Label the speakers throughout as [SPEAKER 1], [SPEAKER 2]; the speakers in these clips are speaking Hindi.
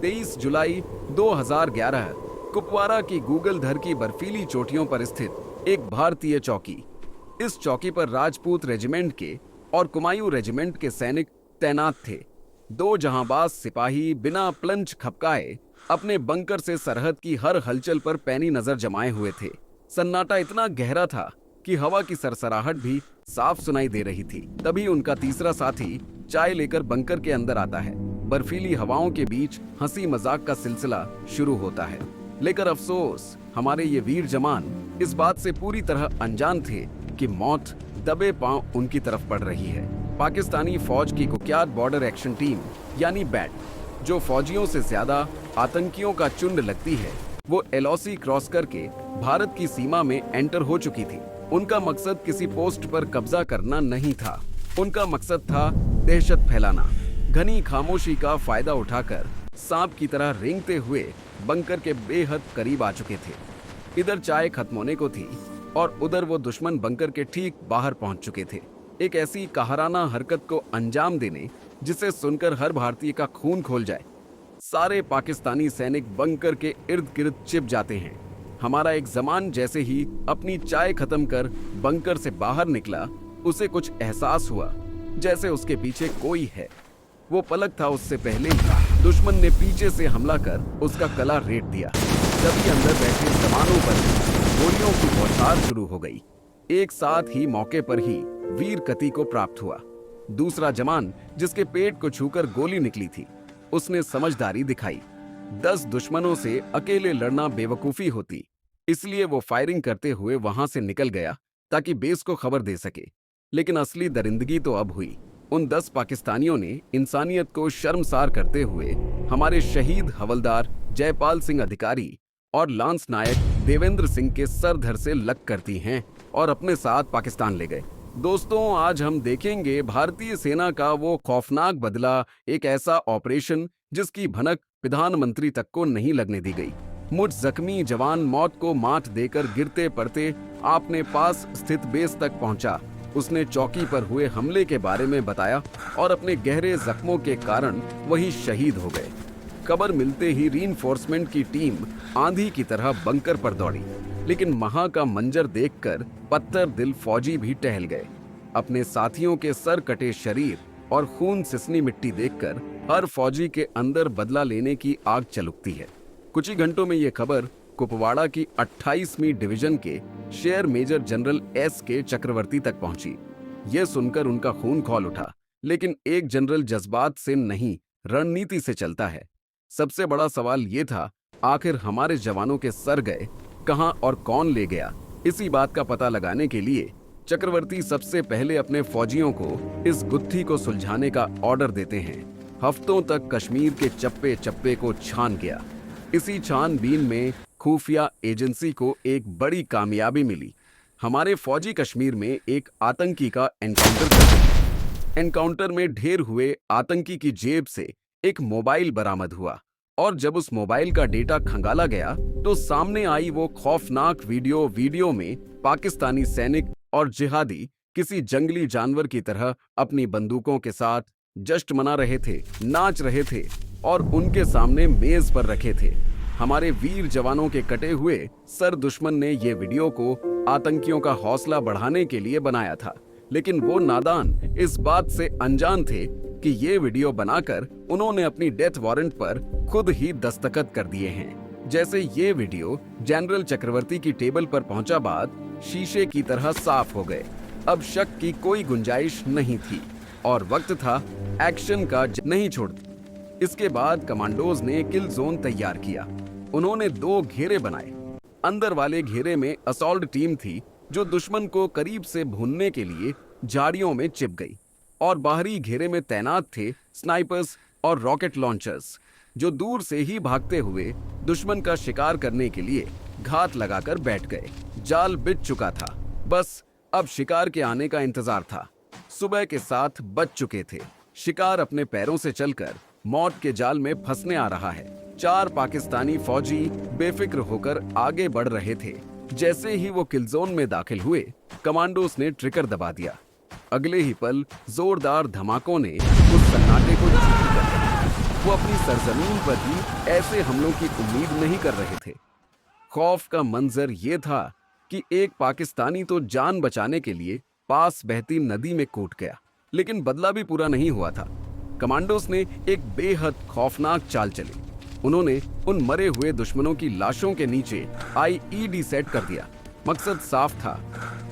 [SPEAKER 1] 23 जुलाई 2011 कुपवारा की गूगलधर की बर्फीली चोटियों पर स्थित एक भारतीय चौकी। इस चौकी पर राजपूत रेजिमेंट के और कुमायूं रेजिमेंट के सैनिक तैनात थे। दो जहांबाज सिपाही बिना प्लंज खपकाए अपने बंकर से सरहद की हर हलचल पर पैनी नजर जमाए हुए थे। सन्नाटा इतना गहरा था कि हवा की सरसराहट भी साफ सुनाई दे रही थी। तभी उनका तीसरा साथी चाय लेकर बंकर के अंदर आता है। बर्फीली हवाओं के बीच हंसी मजाक का सिलसिला शुरू होता है, लेकिन अफसोस हमारे ये वीर जवान इस बात से पूरी तरह अनजान थे कि मौत दबे पांव उनकी तरफ बढ़ रही है। पाकिस्तानी फौज की कुख्यात बॉर्डर एक्शन टीम यानी बैट, जो फौजियों से ज्यादा आतंकियों का चुंड लगती है, वो एलओसी क्रॉस करके भारत की सीमा में एंटर हो चुकी थी। उनका मकसद किसी पोस्ट पर कब्जा करना नहीं था, उनका मकसद था दहशत फैलाना। घनी खामोशी का फायदा उठाकर सांप की तरह रेंगते हुए बंकर के बेहद करीब आ चुके थे। इधर चाय खत्म होने को थी और उधर वो दुश्मन बंकर के ठीक बाहर पहुंच चुके थे, एक ऐसी कहाराना हरकत को अंजाम देने जिसे सुनकर हर भारतीय का खून खोल जाए। सारे पाकिस्तानी सैनिक बंकर के इर्द गिर्द चिप जाते हैं। हमारा एक जवान जैसे ही अपनी चाय खत्म कर बंकर से बाहर निकला, उसे कुछ एहसास हुआ जैसे उसके पीछे कोई है। वो पलक था उससे पहले ही दुश्मन ने पीछे से हमला कर उसका गला रेत दिया। तभी अंदर बैठे जवानों पर गोलियों की बौछार शुरू हो गई। एक साथ ही मौके पर ही वीर कति को प्राप्त हुआ। दूसरा जवान जिसके पेट को छूकर गोली निकली थी, उसने समझदारी दिखाई। 10 दुश्मनों से अकेले लड़ना बेवकूफी होती, इसलिए वो फायरिंग करते हुए वहां से निकल गया ताकि बेस को खबर दे सके। लेकिन असली दरिंदगी तो अब हुई। उन 10 पाकिस्तानियों ने इंसानियत को शर्मसार करते हुए हमारे शहीद हवलदार जयपाल सिंह अधिकारी और लांस नायक देवेंद्र सिंह के सर धर से लग करती हैं और अपने साथ पाकिस्तान ले गए। दोस्तों, आज हम देखेंगे भारतीय सेना का वो खौफनाक बदला, एक ऐसा ऑपरेशन जिसकी भनक प्रधानमंत्री तक को नहीं लगने दी गई। मुझ जख्मी जवान मौत को मात देकर गिरते पड़ते आपने पास स्थित बेस तक पहुंचा। उसने चौकी पर हुए हमले के बारे में बताया और अपने गहरे जख्मों के कारण वही शहीद हो गए। खबर मिलते ही रीइंफोर्समेंट की टीम आंधी की तरह बंकर पर दौड़ी, लेकिन वहां का मंजर देखकर पत्थर दिल फौजी भी टहल गए। अपने साथियों के सर कटे शरीर और खून सिसनी मिट्टी देखकर हर फौजी के अंदर बदला लेने की आग चलुकती है। कुछ ही घंटों में ये खबर कुपवाड़ा की 28वीं डिवीजन के शेयर मेजर जनरल एस के चक्रवर्ती तक पहुंची। ये सुनकर उनका खून खौल उठा, लेकिन एक जनरल जज्बात से नहीं, रणनीति से चलता है। सबसे बड़ा सवाल ये था, आखिर हमारे जवानों के सर गए कहां और कौन ले गया? इसी बात का पता लगाने के लिए चक्रवर्ती सबसे पहले अपने फौजियों को इस गुत्थी को सुलझाने का ऑर्डर देते हैं। हफ्तों तक कश्मीर के चप्पे चप्पे को छान गया। इसी छानबीन में खुफिया एजेंसी को एक बड़ी कामयाबी मिली। हमारे फौजी कश्मीर में एक आतंकी का एनकाउंटर करते। एनकाउंटर में ढेर हुए आतंकी की जेब से एक मोबाइल बरामद हुआ और जब उस मोबाइल का डेटा खंगाला गया तो सामने आई वो खौफनाक वीडियो में पाकिस्तानी सैनिक और जिहादी किसी जंगली जानवर की तरह अपनी बंदूकों के साथ जश्न मना रहे थे, नाच रहे थे और उनके सामने मेज पर रखे थे। हमारे वीर जवानों के कटे हुए सर दुश्मन ने ये वीडियो को आतंकियों का हौसला बढ़ाने के लिए बनाया था, लेकिन वो नादान इस बात से अनजान थे कि ये वीडियो बनाकर उन्होंने अपनी डेथ वारंट पर खुद ही दस्तखत कर दिए हैं। जैसे ये वीडियो जनरल चक्रवर्ती की टेबल पर पहुंचा, बाद शीशे की तरह साफ हो गए। अब शक की कोई गुंजाइश नहीं थी और वक्त था एक्शन का। नहीं छोड़ती। इसके बाद कमांडोज ने किल जोन तैयार किया। उन्होंने 2 घेरे बनाए। अंदर वाले घेरे में असॉल्ट टीम थी जो दुश्मन को करीब से भूनने के लिए झाड़ियों में छिप गई, और बाहरी घेरे में तैनात थे स्नाइपर्स और रॉकेट लॉन्चर्स जो दूर से ही भागते हुए दुश्मन का शिकार करने के लिए घात लगाकर बैठ गए। जाल बिछ चुका था, बस अब शिकार के आने का इंतजार था। सुबह के साथ बच चुके थे। शिकार अपने पैरों से चलकर मौत के जाल में फंसने आ रहा है। 4 पाकिस्तानी फौजी बेफिक्र होकर आगे बढ़ रहे थे। जैसे ही वो किल जोन में दाखिल हुए, कमांडोस ने ट्रिगर दबा दिया। अगले ही पल जोरदार धमाकों ने उस सन्नाटे को चीर कर दिया। वो अपनी सरजमीन पर ही ऐसे हमलों की उम्मीद नहीं कर रहे थे। खौफ का मंजर ये था कि एक पाकिस्तानी तो जान बचाने के लिए पास बहती नदी में कूद गया, लेकिन बदला भी पूरा नहीं हुआ था। कमांडोज ने एक बेहद खौफनाक चाल चली। उन्होंने उन मरे हुए दुश्मनों की लाशों के नीचे आईईडी सेट कर दिया। मकसद साफ था,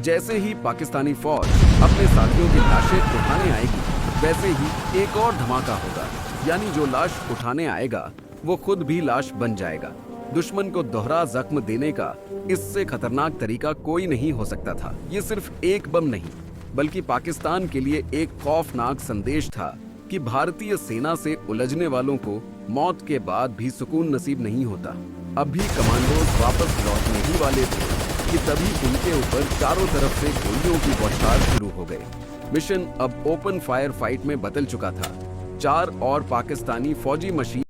[SPEAKER 1] जैसे ही पाकिस्तानी फौज अपने साथियों की लाशें उठाने आएगी, वैसे ही एक और धमाका होगा, यानी जो लाश उठाने आएगा वो खुद भी लाश बन जाएगा। दुश्मन को दोहरा जख्म देने का इससे खतरनाक तरीका कोई नहीं हो सकता था। ये सिर्फ एक बम नहीं, बल्कि पाकिस्तान के लिए एक खौफनाक संदेश था कि भारतीय सेना से उलझने वालों को मौत के बाद भी सुकून नसीब नहीं होता। अभी कमांडोज वापस लौटने ही वाले थे कि तभी उनके ऊपर चारों तरफ से गोलियों की बौछार शुरू हो गई। मिशन अब ओपन फायर फाइट में बदल चुका था। 4 और पाकिस्तानी फौजी मशीन